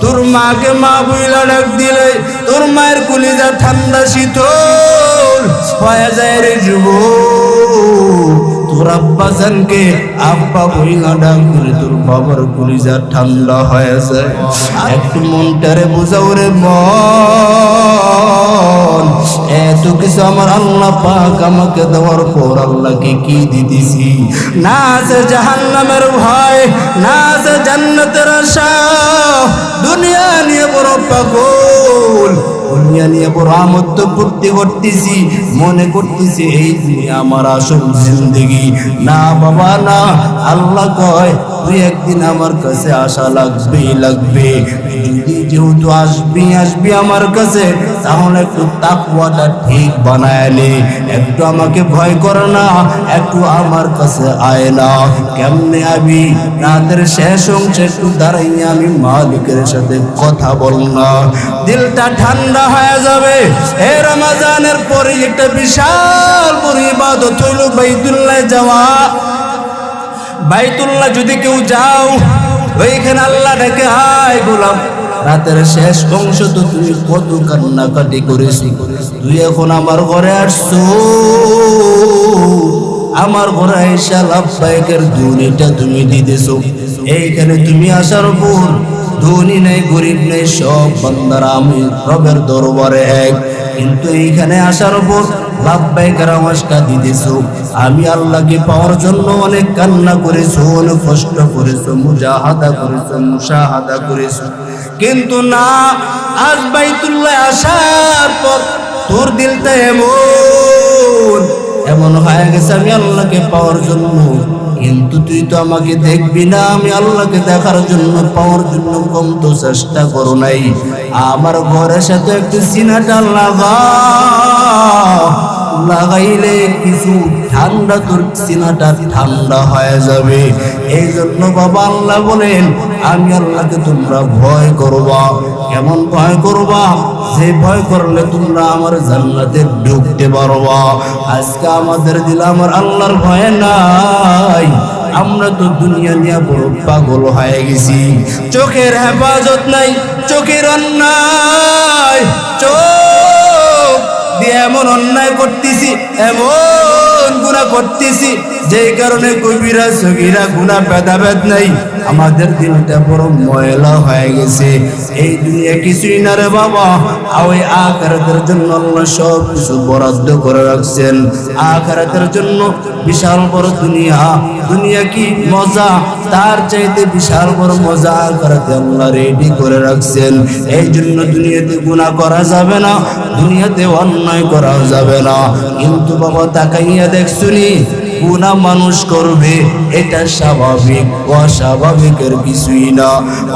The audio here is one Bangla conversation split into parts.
তোর মাকে মা বইলা ডাক দিলে তোর মায়ের কলিজা ঠান্ডা শীতল হয়ে যায় রে যুবক। তোর আব্বা জানকে আব্বা বইলা ডাক দিলে তোর বাবার কলিজা ঠান্ডা হয়ে যায়। একটু মনটারে বুঝাও রে মন, এত কিছু আমার আল্লাহ পাক আমাকে দেওয়ার পর আল্লাহকে কি দিতেছি? না আছে জাহান্নামের ভয়, না আছে জান্নাতের আশা। দুনিয়া নিয়ে বড় পাগল, দুনিয়া নিয়ে বড় আমোদ ফুর্তি করতেছি, মনে করতেছি এই দুনিয়া আমার আসল জিন্দেগি। না বাবা না, আল্লাহ কয় তুই একদিন আমার কাছে আসা লাগবে। যদি যেহেতু আসবি আমার কাছে, তাহলে একটু তাকওয়াটা ঠিক বানায় নে, একটু আমাকে ভয় করে না, একটু আমার কাছে আয় না। কেমনে আবি? রাতের শেষ অংশে একটু দাঁড়াইয়া আমি মালিকের সাথে কথা বল না, দিলটা ঠান্ডা হয়ে যাবে। এই রমজানের পরে একটা বিশাল বড় ইবাদত হইল বাইতুল্লাহ যাওয়া। বাইতুল্লাহ যদি কেউ যাও, ওইখানে আল্লাহ ডেকে হায় গোলাম, রাতের শেষ অংশ তো তুমি কত কান্নাকাটি করেছি, তুই এখন আমার ঘরে আসছো, আমার ঘরে এসে লাভবাহিকের দুনিটা তুমি দিতেছো। এইখানে তুমি আসার পর ধনী নেই গরিব নেই, সব বান্দারা আমি রবের দরবারে এক। কিন্তু এইখানে আসার পর লাভবাহিকের আওয়াজটা দিতেছো, আমি আল্লাহকে পাওয়ার জন্য অনেক কান্না করেছো, অনেক কষ্ট করেছো, মুশাহাদা করেছো। কিন্তু না, আজ বাইতুল্লাহ আসার পর তোর দিলটা এমন হয়ে গেছে আমি আল্লাহকে পাওয়ার জন্য। কিন্তু তুই তো আমাকে দেখবি না, আমি আল্লাহকে দেখার জন্য পাওয়ার জন্য কম তো চেষ্টা করো নাই। আমার ঘরের সাথে একটু সিনাটা লাগাইলে কিছু ঠান্ডা, তোর সিনাটা ঠান্ডা হয়ে যাবে। এই জন্য বাবা আল্লাহ বলেন, আমি আল্লাহকে তোমরা ভয় করবা। কেমন ভয় করবা? যে ভয় করলে তোমরা আমার জান্নাতে ঢুকতে পারবা। আজকে আমাদের দিলে আমার আল্লাহর ভয় নাই। আমরা তো দুনিয়া নিয়ে বড় পাগল হয়ে গেছি। চোখের হেফাজত নাই, চোখের অন্যায়, চোখ দিয়ে এমন অন্যায় করতেছি, এমন গুনাহ করতেছি, যেই কারণে কবিরা সগীরা গুনাহ ভেদাভেদ নাই। আমাদের দিলটা বড় ময়লা হয়ে গেছে। এই দুনিয়া কিছুই না রে বাবা, ওই আখিরাতের জন্য আল্লাহ সব কিছু বরাদ্দ করে রাখছেন। আখিরাতের জন্য বিশাল বড় দুনিয়া, দুনিয়া কি মজা, তার চাইতে বিশাল বড় মজা আখিরাতে আল্লাহ রেডি করে রাখছেন। এই জন্য দুনিয়াতে গুনাহ করা যাবে না, দুনিয়াতে অন্যায় করা যাবে না। কিন্তু বাবা তাকাইয়া দেখছুনি, গুনাহ মানুষ করবে, এটা স্বাভাবিক, অস্বাভাবিকের কিছুই না।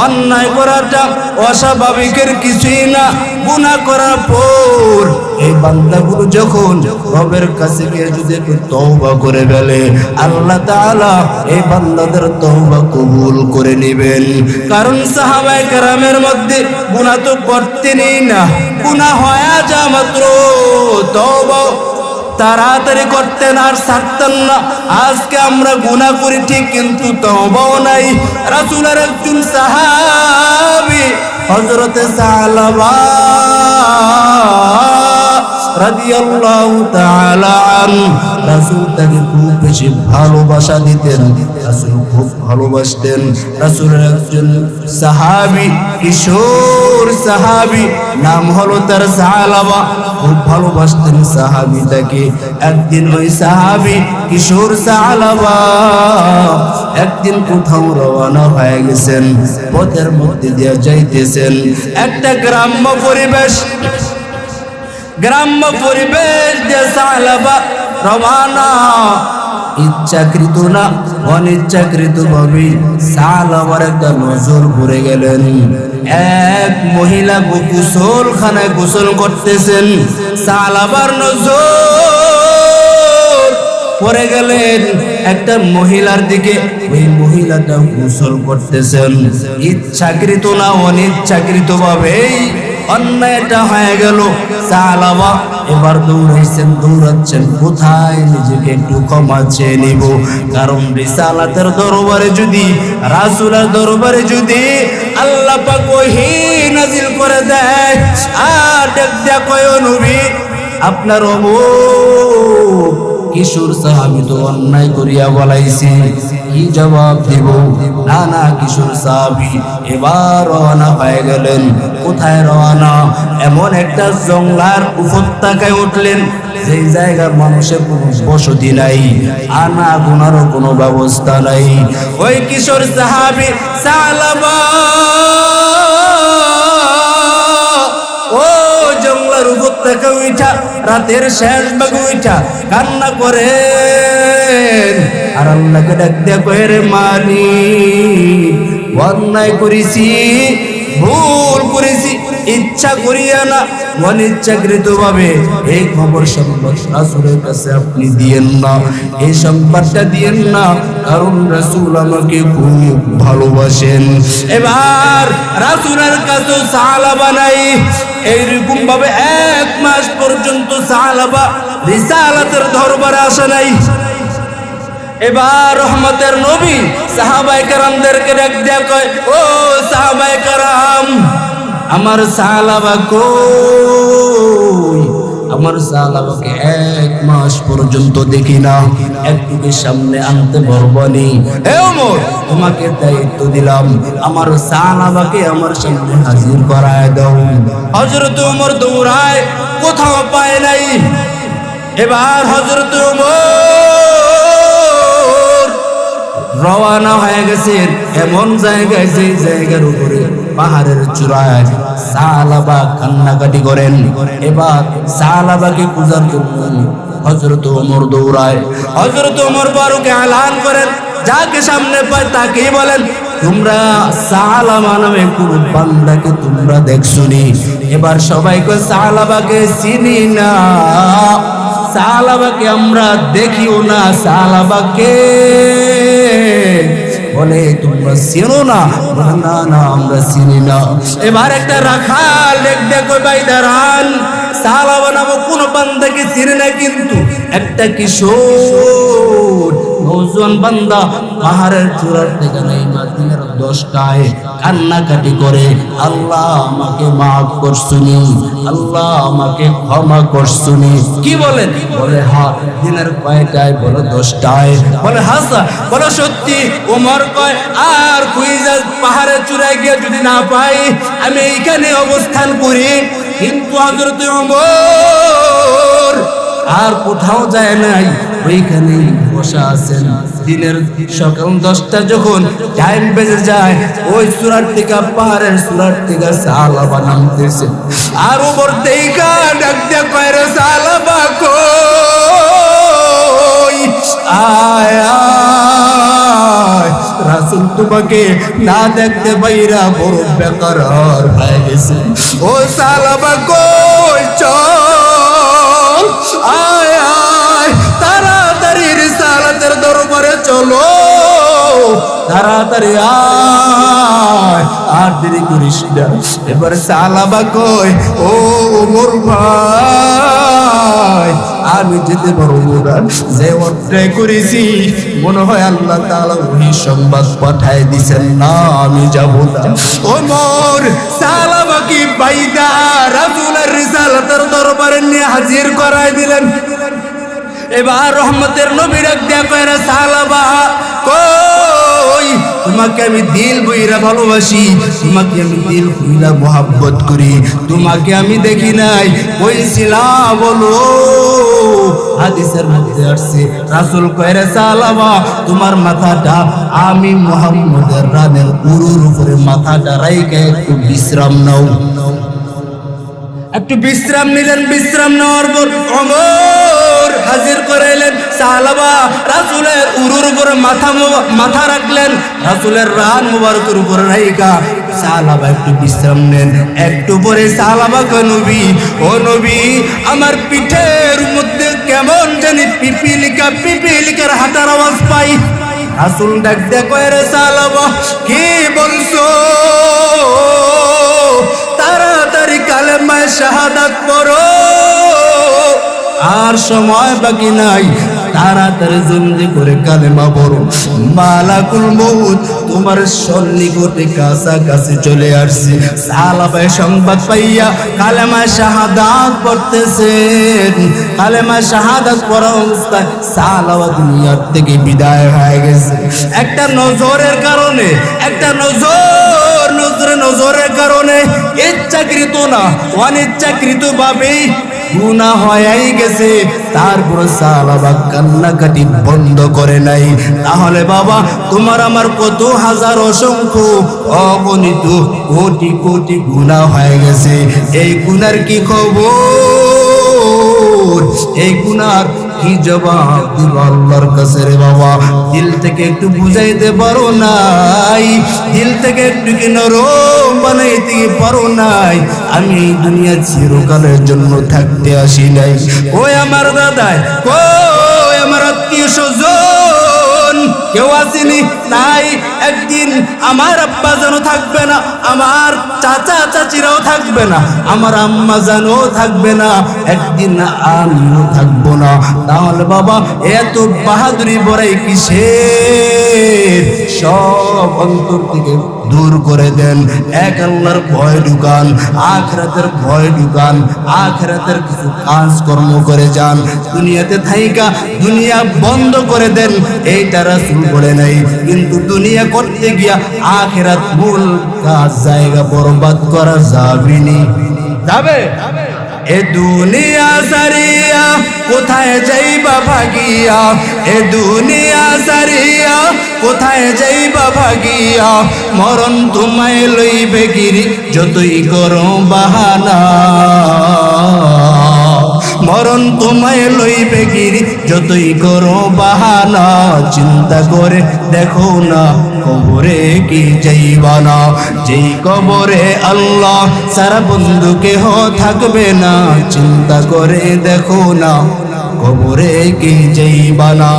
অন্যায় করাটা অস্বাভাবিকের কিছুই না। গুনাহ করার পর এই বান্দাগুলো যখন রবের কাছে গিয়ে যদি একটু তওবা করে ফেলে, আল্লাহ তাআলা এই বান্দাদের তওবা কবুল করে নেবেন। কারণ সাহাবায়ে কেরামের মধ্যে গুনাহ তো করতেনই না, গুনাহ হয়ে যা মাত্র তওবা তাড়াতাড়ি করতেন আর ছাড়তেন না। আজকে আমরা গুনাহ করি ঠিক, কিন্তু তওবাও নাই। রাসূলের একজন সাহাবী হযরতে সালাবা রাদিয়াল্লাহু তাআলা আনহু, রাসূল তাকে খুব বেশি ভালোবাসা দিতেন, রাসূল খুব ভালোবাসতেন। রাসূলের একজন সাহাবী, কিশোর সাহাবী, নাম হলো তার সালাবা, খুব ভালোবাসতেন সাহাবীটাকে। একদিন ওই সাহাবী কিশোর সালাবা একদিন কোথাও রওনা হয়ে গেছেন, পথের মধ্যে দিয়ে যাইতেছেন। একটা গ্রাম্য পরিবেশ দিয়ে সালাবা রওনা। ইচ্ছাকৃত না অনিচ্ছাকৃত ভাবে সালাবার একটা নজর পড়ে গেলেন। এক মহিলা গোসলখানায় গোসল করতেছেন, সালাবার নজর পড়ে গেলেন একটা মহিলার দিকে। ওই মহিলাটা গোসল করতেছেন, ইচ্ছাকৃত না অনিচ্ছাকৃত ভাবেই অন্যায়টা হয়ে গেল। সালাবা এবার দৌড়াচ্ছেন, কোথায় নিজেকে একটু ক্ষমা চেয়ে নিব। কারণ রিসালাতের দরবারে যদি, রাসূলের দরবারে যদি আল্লাহ পাক ওহী দেয় আর ডাক দিয়া কয় ও নবী আপনার অমুক কিশোর সাহাবী তো অন্যায় করিয়া বলাইছে, কি জবাব দেব? না না, কিশোর সাহাবী এবার রওনা হয়ে গেলেন। কোথায় রওনা? এমন একটা জঙ্গলার উপত্যকায় উঠলেন যেই জায়গার মানুষের কোনো বসতি নাই, আনা গোনারও কোনো ব্যবস্থা নাই। ওই কিশোর সাহাবী সালাবা ও জঙ্গলার উপত্যকা উঠা রাতের শেষ ভাগে উঠা কান্না করেন আর আল্লাহকে ডাক দিয়া কয় রে মালিক, অন্যায় করেছি, ভুল করেছি, ইচ্ছা করিয়া না অনিচ্ছাকৃত ভাবে এই খবর সংবাদ রাসূলের কাছে আপনি দিয়েন না, এই সংবাদটা দিয়েন না, কারণ রাসূল আমাকে খুব ভালোবাসেন। এবার রাসূলের কাছে সাহাবা নাই। এইরকম ভাবে 1 মাস পর্যন্ত সাহাবা রিসালাতের দরবারে আসে নাই। এবার রহমতের নবী সাহাবায়ে কেরামদেরকে ডাক দিয়া কয় ও সাহাবায়ে কেরাম, আমার সাহাবা কই? আমার সাহাবাকে 1 মাস পর্যন্ত দেখি না, একটু সামনে আনতে পারবনি? হে ওমর, তোমাকে দায়িত্ব দিলাম, আমার সাহাবাকে আমার সামনে হাজির করায় দাও। হযরত ওমর দৌড়ায়, কোথাও পায় নাই। এবার হযরত ওমর রওনা হয়ে গেছেন এমন জায়গায়, যে জায়গার উপরে পাহাড়ের চূড়ায় সাহাবা কান্নাকাটি করেন। এবার সাহাবাকে খোঁজার জন্য হযরত ওমর দৌড়ায়। হযরত ওমর ফারুক এলান করেন, যাকে সামনে পায় তাকেই বলেন, তোমরা সালামা নামে কোন বান্দাকে তোমরা দেখছনি? এবার সবাই কয় সালাবাকে চিনি না, সালাবাকে আমরা দেখিও না, সালাবাকে বলে তোমরা চিনো না? না না, আমরা চিনি না। এবার একটা রাখাল দেখো ভাই দাঁড়ান, সালাবা নামক কোন বান্দাকে চিনে না, কিন্তু একটা কিশোর নওজোয়ান বান্দা পাহাড়ের চূড়ার থেকে নাই মাদিনার 10টায় কান্নাকাটি করে, আল্লাহ আমাকে মাফ করছুনি, আল্লাহ আমাকে ক্ষমা করছুনি। কি বলেন? বলে হ্যাঁ। দিনের কয়টায়? বলে 10টায়। বলে হাসা, বলে সত্যি? ওমর কয় আর কুইজা পাহাড়ের চূড়ায় গিয়ে যদি না পাই, আমি এইখানে অবস্থান করি। কিন্তু হযরত ওমর আর কোথাও যায় নাই, ওইখানে বসা আছেন। দিনের সকাল 10টা যখন টাইম বেজে যায়, ওই চূড়ার থেকে, পাহাড়ের চূড়ার থেকে সাহাবা নামতেছে। আর ওমর দেখা ডাক দিয়া কয় রে সাহাবা কই? আয় আয়, রাসূল তোমাকে না দেখতে পাইরা বড় বেকরার হয়ে গেছে। ও সাহাবা কই? চল, আয় আয়, তাড়াতাড়ি রিসালাতের দরবারে চলো, তাড়াতাড়ি আয়, আর দেরি করিস না। এবার সাহাবা কয় ও ওমর ভাই, আমি যেতে পারবো না, যে অন্যায় করেছি মনে হয় আল্লাহ তাআলা ওই সংবাদ পাঠায় দিবেন না, আমি যাব না। ওমর সাহাবাকে বাইদা রাসূলের রিসালাতের দরবারে নিয়ে হাজির করায় দিলেন। এবার রহমতের নবী ডাক দিয়া কয় রে সাহাবা কই? তোমাকে আমি দিল বইরা ভালোবাসি, তোমাকে আমি দিল বইরা মোহাব্বত করি, তোমাকে আমি দেখি নাই, কইছিলা বলো? হাদিসের মধ্যে আসছে, রাসূল কয় রে সাহাবা, তোমার মাথাটা আমি মুহাম্মদের রানের উরুর উপরে মাথাটা রাইখা একটু বিশ্রাম নাও। একটু বিশ্রাম নিলেন। বিশ্রাম নেওয়ার পর ওমর হাজির করাইলেন সাহাবা রাসূলের উরুর উপরে মাথা রাখলেন, রাসূলের রান মুবারকের উপরে রাইখা সাহাবা একটু বিশ্রাম নেন। একটু পরে সাহাবা কয় নবী, ও নবী, আমার পিঠের মধ্যে কেমন জানি পিপিলিকার হাঁটার আওয়াজ পাই। রাসূল ডাক দিয়া কয় রে সাহাবা, কি বলছো? তাড়াতাড়ি কালেমায়ে শাহাদাত পড়ো, আর সময় বাকি নাই। তাড়াতাড়ি জলদি করে কালেমা পড়ো। মালাকুল মউত তোমার সন্নিকটে কাছাকাছি চলে আসছে। সাহাবা সংবাদ পাইয়া কালেমা শাহাদাত পড়তেছেন। কালেমা শাহাদাত পড়া অবস্থায় সাহাবা দুনিয়ার থেকে বিদায় হয়ে গেছে। একটা নজরের কারণে, একটা নজরের কারণে ইচ্ছাকৃত না অনিচ্ছাকৃত ভাবেই গুনাহ হয়েই গেছে। তারপর সাহাবা কান্নাকাটি বন্ধ করে নাই। তাহলে বাবা তোমার আমার কত হাজার অসংখ্য অগণিত কোটি কোটি গুনাহ হয়ে গেছে। এই গুনার কি খবর? এই গুনার কি জবাব দিব আল্লাহর কাছে রে বাবা? দিল থেকে একটু বুঝাইতে পারো নাই? দিল থেকে একটু কি নরম বানাইতে পারো নাই? আমি এই দুনিয়া চিরকালের জন্য থাকতে আসি নাই। ওই আমার দাদাই, ওই আমার আত্মীয় স্বজন কেউ আসেনি তাই একদিন আমার আব্বা জানও থাকবে না, আমার চাচা চাচিরাও থাকবে না, আমার আম্মা জানও থাকবে না, একদিন আমিও থাকবো না। তাহলে বাবা এত বাহাদুরি বড়াই কিসের? সব অন্তর থেকে দূর করে দেন। এক আল্লাহর ভয় ঢুকান, আখিরাতের ভয় ঢুকান, আখিরাতের কিছু কাজকর্ম করে যান। দুনিয়াতে থাইকা দুনিয়া বন্ধ করে দেন, এইটা রাসূল বলে নাই। কিন্তু দুনিয়া করতে গিয়া আখিরাত মূল কাজ জায়গা বরবাদ করা যাবে না। যাবে? এ দুনিয়া সারিয়া কোথায় যাইবা ভাগিয়া? এ দুনিয়া সারিয়া কোথায় যাইবা ভাগিয়া? মরণ তোমায় লইবে গিরি যতই করো বাহানা। মরণ তোমায় লইবে গিরি যতই করো বাহানা। চিন্তা করে দেখো না কবরে কি যাইবা না? যেই কবরে আল্লাহ সারা বন্ধু কেহ থাকবে না। চিন্তা করে দেখো না কবরে কি যাইবা না?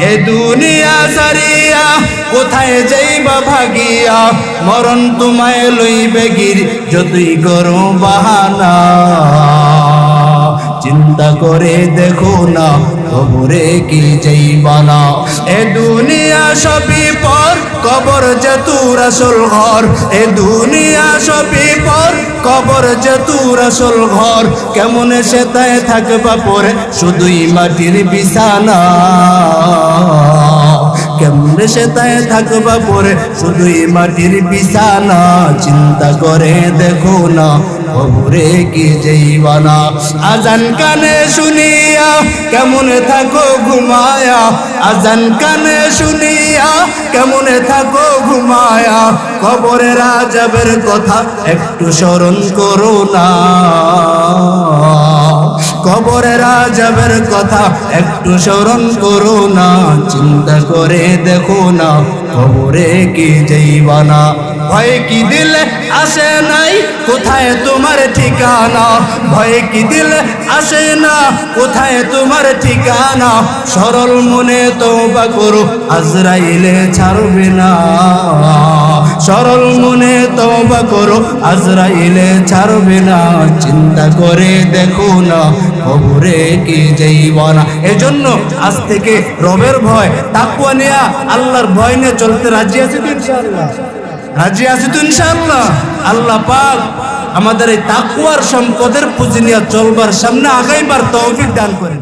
এ দুনিয়া সারিয়া কোথায় যাইবা ভাগিয়া? মরণ তোমায় লইবে গিরি যতই করো বাহানা। চিন্তা করে দেখো না কবরে কি যাইবা না? এ দুনিয়া সবই পর, কবর যে তোর আসল ঘর। এ দুনিয়া সবই পর, কবর যে তোর আসল ঘর। কেমনে সেটায় থাকবা পরে শুধুই মাটির বিছানা। কেমনে সেটায় থাকবা পরে শুধুই মাটির বিছানা। চিন্তা করে দেখো না কবরে কি যাইবা না? আজান কানে শুনিয়া কেমনে থাকো ঘুমায়া? আজান কানে শুনিয়া কেমনে থাকো ঘুমায়া? কবরের আযাবের কথা একটু স্মরণ করো না। কবরের আযাবের কথা একটু স্মরণ করো না। চিন্তা করে দেখো না কবরে কি যাইবা না? ভয় কি দিলে আসে নাই কোথায় তোমার ঠিকানা? ভয় কি দিলে আসে না কোথায় তোমার ঠিকানা? সরল মনে তওবা করো আজরাইলে ছাড়বে না। সরল মনে তওবা করো আজরাইলে ছাড়বে না। চিন্তা করে দেখো না কবরে কি যাইবা না? এজন্য আজ থেকে রবের ভয় তাকওয়া নিয়া আল্লাহর ভয় নিয়ে চলতে রাজি আছি তো ইনশাআল্লাহ? রাজি আছি তো ইনশাআল্লাহ? আল্লাহ পাক আমাদের এই তাকওয়ার সম্পদের পুঁজি নিয়ে চলবার, সামনে আগাইবার তৌফিক দান করেন।